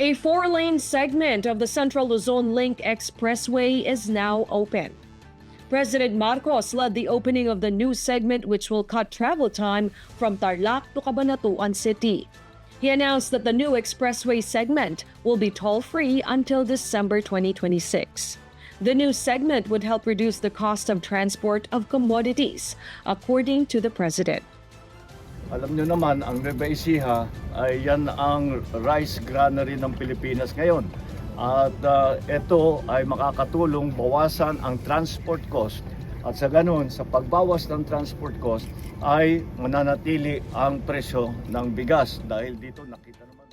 A 4-lane segment of the Central Luzon Link Expressway is now open. President Marcos led the opening of the new segment, which will cut travel time from Tarlac to Cabanatuan City. He announced that the new expressway segment will be toll-free until December 2026. The new segment would help reduce the cost of transport of commodities, according to the President. Alam nyo naman, ang Nueva Ecija ay yan ang rice granary ng Pilipinas ngayon. At ito ay makakatulong bawasan ang transport cost. At sa ganun, sa pagbawas ng transport cost ay mananatili ang presyo ng bigas. Dahil dito nakita naman